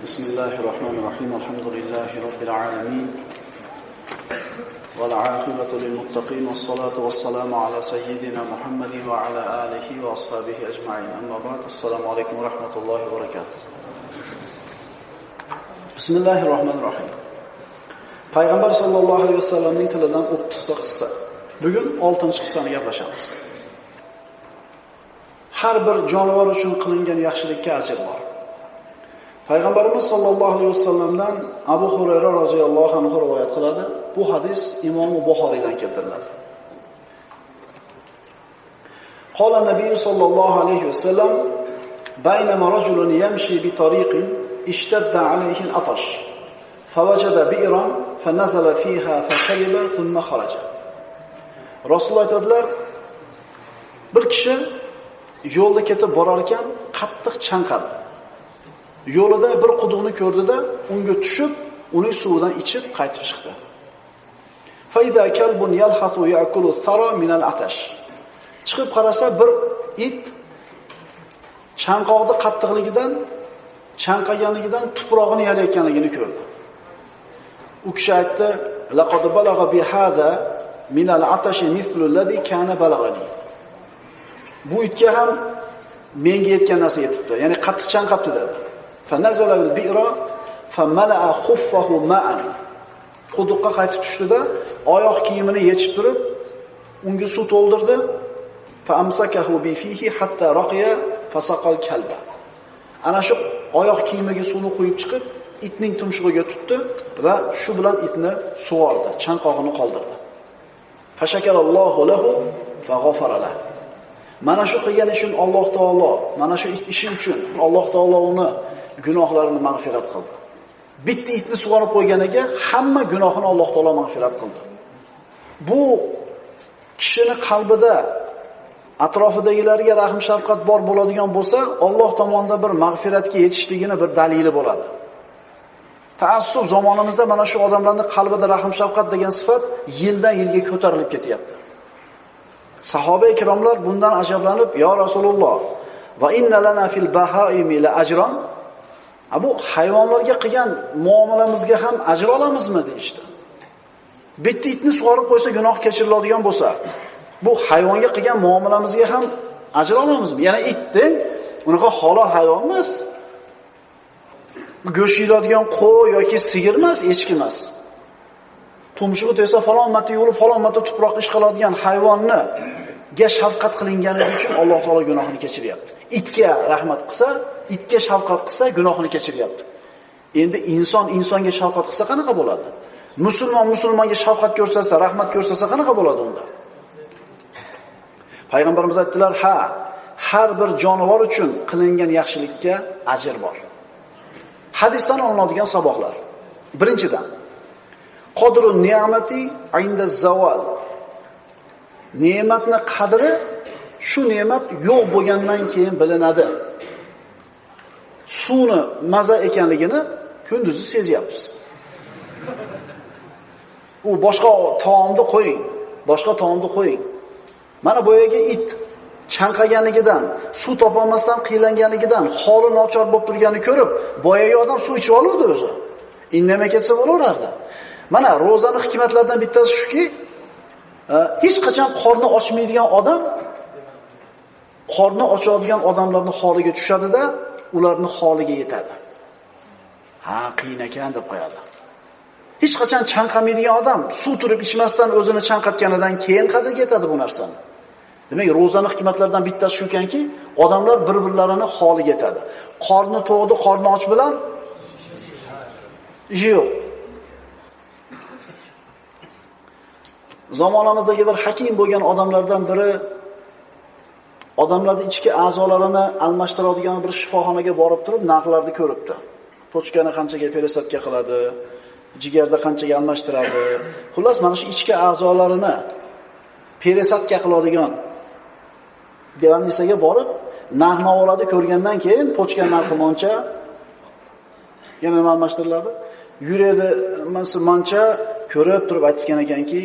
بسم الله الرحمن الرحيم الحمد لله رب العالمين والعاقبة للمتقين والصلاة والسلام على سيدنا محمد وعلى آله وأصحابه أجمعين أما بعد السلام عليكم ورحمة الله وبركاته بسم الله الرحمن الرحيم Payg'ambar sallallohu alayhi vasallamning tilidan 30 ta qissa. Bugun 6-qissani gaplashamiz. Har bir jonivor uchun qilingan yaxshilikka ajr bor. Payg'ambarimiz sallallohu alayhi vasallamdan Abu Hurayra roziyallohu anhu rivoyat qiladi. Bu hadis Imom Buxoriydan keltiriladi. Qala Nabiy sallallohu alayhi vasallam baynama rajulun yamshi bi tariqin ishtadda alayhi al-atash fawajada bi'ran fanazala fiha fashariba thumma kharaja. Rasululloh aytadilar, bir kishi yo'lda ketib borar ekan, qattiq chanqadi. Yo'lida bir quduqni ko'rdida, unga tushib, uning suvidan ichib qaytib chiqdi. Fa iza kalbun yalhasu ya'kulu thara min al-atash. Chiqib qarasa bir it chanqoqni qattiqligidan, chanqaganligidan tuprog'ini yalayotganligini ko'rdi. U kishi aytdi: "Laqad balagha bi hada min al-atash mithlu alladhi kana balagani." Bu itga ham menga yetgan narsa yetibdi. Ya'ni qattiq chanqabdi dedi. فنزل البئر فملأ خفه ماء. Quduqqa qaytib tushdida, oyoq kiyimini yechib turib, unga suv to'ldirdi. فامسكه بفيه حتى رقي فسق الكلب. Ana shu oyoq kiyimiga suvni quyib chiqib, itning tumshug'iga tutdi va shu bilan itni sug'ordi, chanqog'ini qoldirdi. Fashakarallohu lahu va g'afara lahu. Mana shu qilgan ishini Alloh taolo, mana shu ishi uchun Alloh taolo uni gunohlarini mag'firat qildi. Bitta itni sug'orib qo'yganiga hamma gunohini Alloh taolo mag'firat qildi. Bu kishining qalbida atrofidagilarga rahm shafqat bor bo'ladigan bo'lsa, Alloh tomonidan bir mag'firatga yetishligini bir dalili bo'ladi. Taassub zamonimizda mana shu odamlarning qalbida rahm shafqat degan sifat yildan yilga ko'tarilib ketyapti. Sahoba ikromlar bundan ajablanib, "Ya Rasululloh, va inna lana fil bahaimi la ajran?" Bu hayvonlarga qilgan muomalamizga ham ajr olamizmi deydi. Bitta itni sug'orib qo'ysa gunoh kechiriladigan bo'lsa, bu hayvonga qilgan muomalamizga ham ajr olamizmi? Yana itding, unaqa halol hayvon emas. Go'sht yeyiladigan qo'y yoki sigir emas, echki emas. Tumshug'i tegsa falon marta yo'li, falon marta tuproq ish qiladigan hayvonni ga shafqat qilinganligi uchun Alloh taolo gunohini kechiryapti. Itga rahmat qilsa, itga shafqat qilsa gunohini kechiryapti. Endi inson insonga shafqat qilsa qanaqa bo'ladi? Musulmon musulmonga shafqat ko'rsatsa, rahmat ko'rsatsa qanaqa bo'ladi unda? Payg'ambarimiz aytdilar, "Ha, har bir jonivor uchun qilingan yaxshilikka ajr bor." Hadisdan olinadigan saboqlar. Birinchidan, qadrun ni'mati 'inda zawal. Ne'matning qadri shu ne'mat yo'q bo'lgandan keyin bilinadi. Suvni maza ekanligini kunduzi sezyapsiz. U boshqa taomni qo'ying, boshqa taomni qo'ying. Mana boyaga it chanqaganligidan, suv topolmasdan qiylanganligidan, holi nochor bo'lib turganini ko'rib, boyaga odam suv ichib oluvdi o'zi. Indamay ketsa bo'laverardi. Mana ro'zaning hikmatlaridan bittasi shuki, hech qachon qorni ochmaydigan odam qorni ochadigan odamlarning holiga tushadi-da, ularning holiga yetadi. Ha, qiyin ekan deb qo'yadi. Hech qachon chanqamaydigan odam suv turib ichmasdan o'zini chanqatganidan keyin qadriga yetadi bu narsani. Demak, ro'zaning hikmatlaridan bittasi shukanki, odamlar bir-birlarining holiga yetadi. Qorni to'g'di, qorni och bilan yo'q. Zamonamizdagi bir hakim bo'lgan odamlardan biri odamlarning ichki a'zolarini almashtiradigan bir shifoxonaga borib turib, narxlarni ko'ribdi. Pochkani qanchaga peresadka qiladi, jigarda qanchaga almashtiradi. Xullas, mana shu ichki a'zolarini peresadka qiladigan devannisaga borib, narx-navolarni ko'rgandan keyin pochka narxi moncha yana nima almashtiriladi? Yuradi mancha ko'rib turib aytgan ekanki,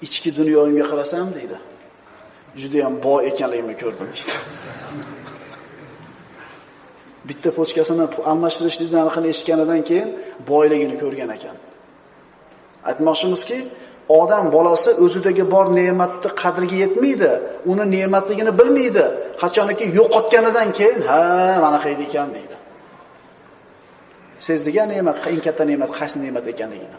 ichki dunyoyimga qarasam deydi, juda ham boy ekanligimni ko'rdim deydi. Bitta pochkasini almashtirishliklarni eshitganidan keyin boyligini ko'rgan ekan. Aytmoqchimizki, odam bolasi o'zidagi bor ne'matni qadriga yetmaydi, uni ne'matligini bilmaydi. Qachonki yo'qotganidan keyin, ha, mana qaydi ekan deydi. Sezdigan ne'mat, eng katta ne'mat qaysi ne'mat ekanligini.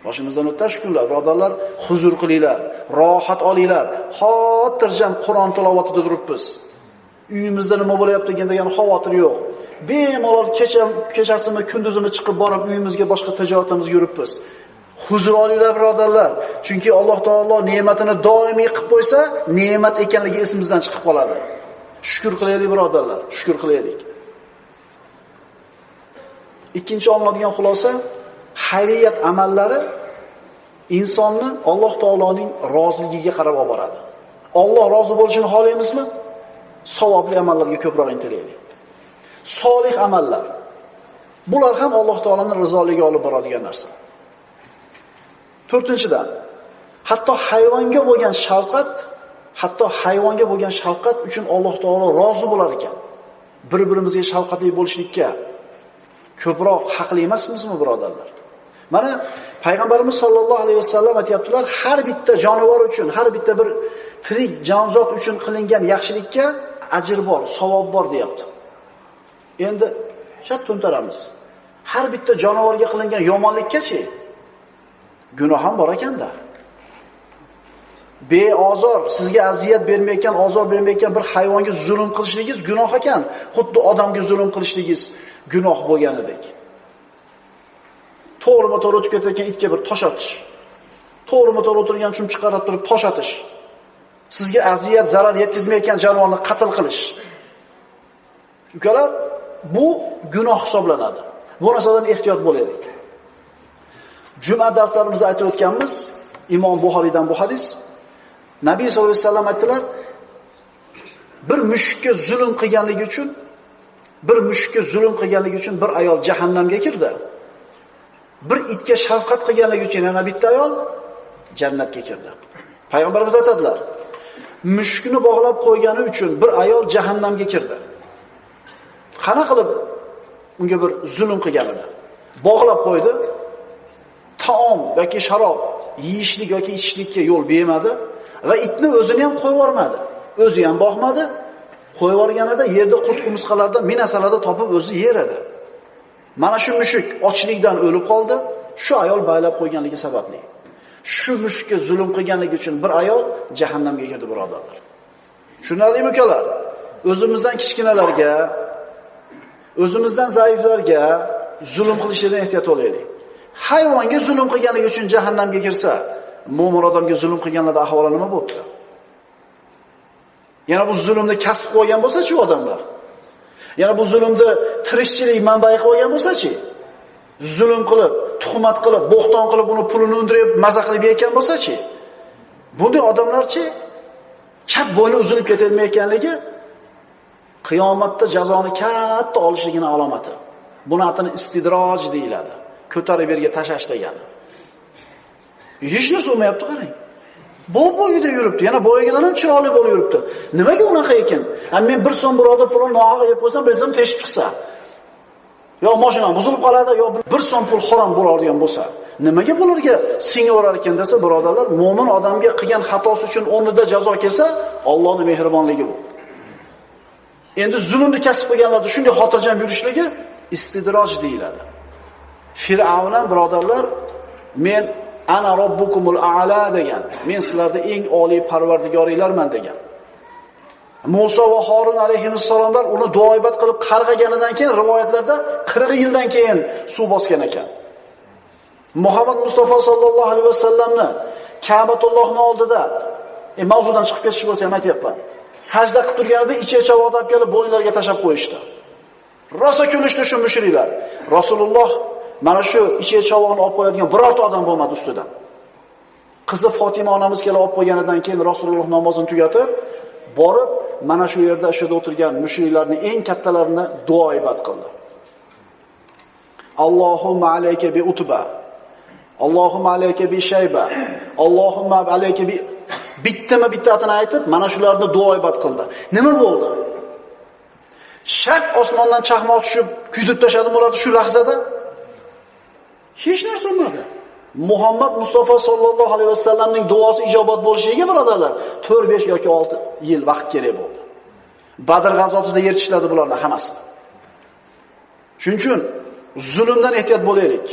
Boshimizdan o'tdi shu kunlar, birodarlar, huzur qilinglar, rohat olinglar. Xotirjam Qur'on tilovatida turibmiz. Uyimizda nima bo'layapti degan xavotir yo'q. Bemalol kechasimi, kunduzimi chiqib borib uyimizga boshqa tijoratimizga yuribmiz. Huzur olinglar birodarlar. Chunki Alloh taolo ne'matini doimiy qilib qo'ysa, ne'mat ekanligi esimizdan chiqib qoladi. Shukr qilaylik birodarlar, shukr qilaylik. Ikkinchi olinadigan xulosa, xayriyat amallari insonni Alloh taoloning roziligiga qarab olib boradi. Alloh rozi bo'lishini xohlaymizmi? Savobli amallarga ko'proq intilaylik. Solih amallar. Bular ham Alloh taolaning rizoligiga olib boradigan narsa. To'rtinchidan, hatto hayvonga bo'lgan shafqat uchun Alloh taolo rozi bo'lar ekan. Bir-birimizga shafqatli bo'lishlikka ko'proq haqli emasmizmi, birodarlar? Mana payg'ambarimiz sollallohu alayhi vasallam aytibdilar, har bitta jonivor uchun, har bitta bir tirik jonzot uchun qilingan yaxshilikka ajr bor, savob bor deyapti. Endi chat to'ntaramiz. Har bitta jonivorga qilingan yomonlikkachi gunoh ham bor ekanda. Beozor, sizga aziyat bermayotgan, ozor bermayotgan bir hayvonga zulm qilishligingiz gunoh ekan. Xuddi odamga zulm qilishligingiz gunoh bo'lganidek. To'g'rima-to'g'ri o'tib ketayotgan itga bir tosh otish. To'g'rima-to'g'ri o'tirgan chumchuqqa turib tosh otish. Sizga aziyat, zarar yetkazmayotgan jonivorni qatl qilish. Ukalar, bu gunoh hisoblanadi. Bu narsadan ehtiyot bo'laylik. Juma darslarimizda aytib o'tganmiz, Imom Buxoriydan bu hadis. Nabiy sollallohu alayhi vasallam aytdilar, bir mushukka zulm qilganligi uchun bir ayol jahannamga kirdi. Bir itga shafqat qilganligi uchun yana bitta ayol jannatga kirdi. Payg'ambarimiz aytadilar, mushukni bog'lab qo'ygani uchun bir ayol jahannamga kirdi. Qana qilib unga bir zulm qilganida bog'lab qo'ydi. Taom yoki sharob, yeyishlik yoki ichishlikka yo'l bermadi va itni o'zini ham qo'yib yormadi. O'zi ham boqmadi. Qo'yib yorganida yerda qurt-qumursqalarda, minasalarda topib o'zi yer edi. Mana shu mushuk ochlikdan o'lib qoldi, shu ayol baylab qo'yganligi sababli. Shu mushukka zulm qilganligi uchun bir ayol jahannamga kirdi, birodarlar. Tushunarlimi ukalar? O'zimizdan kichkinalarga, o'zimizdan zaiflarga zulm qilishdan ehtiyot bo'laylik. Hayvonga zulm qilganligi uchun jahannamga kirsa, mo'min odamga zulm qilganlarda ahvoli nima bo'pti? Yana bu zulmni kasb qilgan bo'lsa-chi odamlar? Yana bu zulmni tirikchilik manbai qilib olgan bo'lsa-chi? Zulm qilib, tuhmat qilib, bo'xton qilib, uni pulini undirib, maza qilib yeyotgan bo'lsa-chi? Bunday odamlarchi kat bo'yni uzilib ketolmayotganligi qiyomatda jazoni katta olishligini alomati. Buni atini istidroj deyiladi. Ko'tarib yerga tashash degani. Hech narsa bo'lmayapti, qarang. Bo'yida yuribdi, yana bo'yigidan ham chiroyli bo'lib yuribti. Nimaga unaqa ekan? Men 1 so'm birodar pulni nohaq yeb qo'ysam, bilsam teshib chiqsa. Yo mashinam buzilib qoladi, yo 1 so'm pul harom bo'ladigan bo'lsa. Nimaga bularga singaverar ekan desa, birodarlar, mo'min odamga qilgan xatosi uchun o'rnida jazo kelsa, Allohning mehribonligi bu. Endi zulmni kasb qilganlarda shunday xotirjam yurishligi istidroj deyiladi. Fir'avn ham birodarlar, men ana robbukumul a'la degan. Men sizlarda eng oliy parvardigoringlarman degan. Musa va Harun alayhissalomlar uni duoibat qilib qarg'aganidan keyin rivoyatlarda 40 yildan keyin suv bosgan ekan. Muhammad Mustafa sallallohu alayhi vasallamni Ka'batullohning oldida mavzudan chiqib ketish bo'lsa ham aytayapman. Sajda qilib turganida iche-chavoq olib kelib bo'ynlariga tashab qo'yishdi. Rosa kulishdi shu mushriklar. Rasululloh mana shu iche-chavoqni olib qo'yadigan birorta odam bo'lmadi ustidan. Qizi Fatima onamiz kelib olib qo'yganidan keyin Rasululloh namozini tugatib, borib mana shu yerda ashada o'tirgan mushriklarning eng kattalarini duoibat qildi. Allohumma alayka bi utba. Allohumma alayka bi shayba. Allohumma alayka bi bittama bittatini aytib, mana shularni duoibat qildi. Nima bo'ldi? Shart osmondan chaqmoq tushib, kuydirib tashladi ularni shu lahzada. Hech narsa bo'lmadi. Muhammad Mustafa sallallohu alayhi vasallamning duosi ijobat bo'lishiga birodarlar 4-5 yoki 6 yil vaqt kerak bo'ldi. Badr g'azotida yer tishladi bularning hammasi. Shuning uchun zulmdan ehtiyot bo'laylik.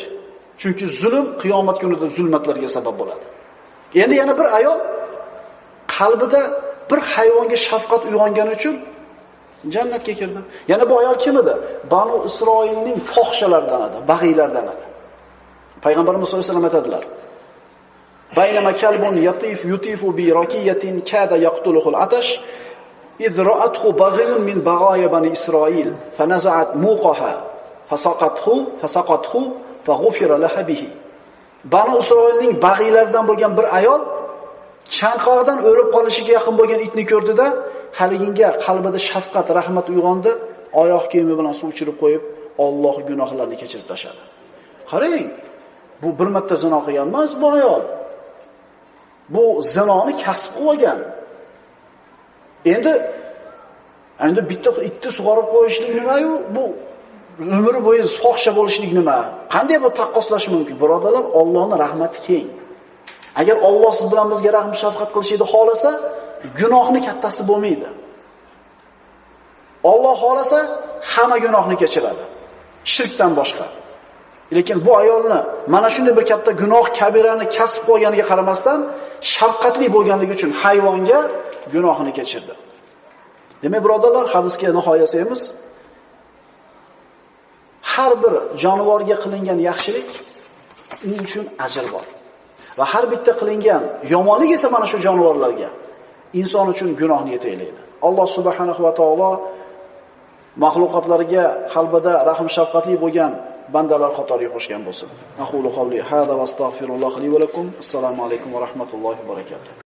Chunki zulm qiyomat kunida zulmatlarga sabab bo'ladi. Endi yana bir ayol qalbida bir hayvonga shafqat uyg'ongani uchun jannatga kirdi. Yana bu ayol kim edi? Banu Isroilning fohishalaridan edi, bag'iylardan edi. Payg'ambarimiz sollallohu alayhi vasallam aytadilar: "Baynama kalbun yutifu bi rakiyatin kada yaqtuluhul atash, id ra'athu baghiyun min baghaya bani Isroil, fanaza'at muqaha, fasaqathu faghufira laha bihi." Banu Isroilning bag'iylardan bo'lgan bir ayol chanqoqdan o'lib qolishiga yaqin bo'lgan itni ko'rdida, haliginga qalbida shafqat, rahmat uyg'ondi, oyoq kiyimi bilan suv ichirib qo'yib, Alloh gunohlarini kechirib tashladi. Qarang, bu bir marta zino qilgan emas bu ayol. Bu zinoni kasb qilgan. Endi bitta itni sug'orib qo'yishlik nima-yu? Bu umri bo'yi fohisha bo'lishlik nima? Qanday bu taqqoslash mumkin? Birodarlar, Allohning rahmati keng. Agar Alloh siz bilan bizga rahm shafqat qilishni xohlasa, gunohni kattasi bo'lmaydi. Alloh xolasa hamma gunohni kechiradi. Shirkdan boshqa. Lekin bu ayolni mana shunday bir katta gunoh kabirani kasb qilganiga qaramasdan, shafqatli bo'lganligi uchun hayvonga gunohini kechirdi. Demak, birodarlar, hadisga nihoyasimiz, har bir jonivorga qilingan yaxshilik uning uchun ajr bor. Va har bitta qilingan yomonlik esa mana shu jonivorlarga inson uchun gunohni yetaklaydi. Alloh subhanahu va taolo mahluqotlariga qalbida rahm shafqatli bo'lgan bandalar qatoriga qo'shgan bo'lsin. Aqulu qawli hada va astagfirulloh li va lakum. Assalomu alaykum va rahmatullohi va barakatuh.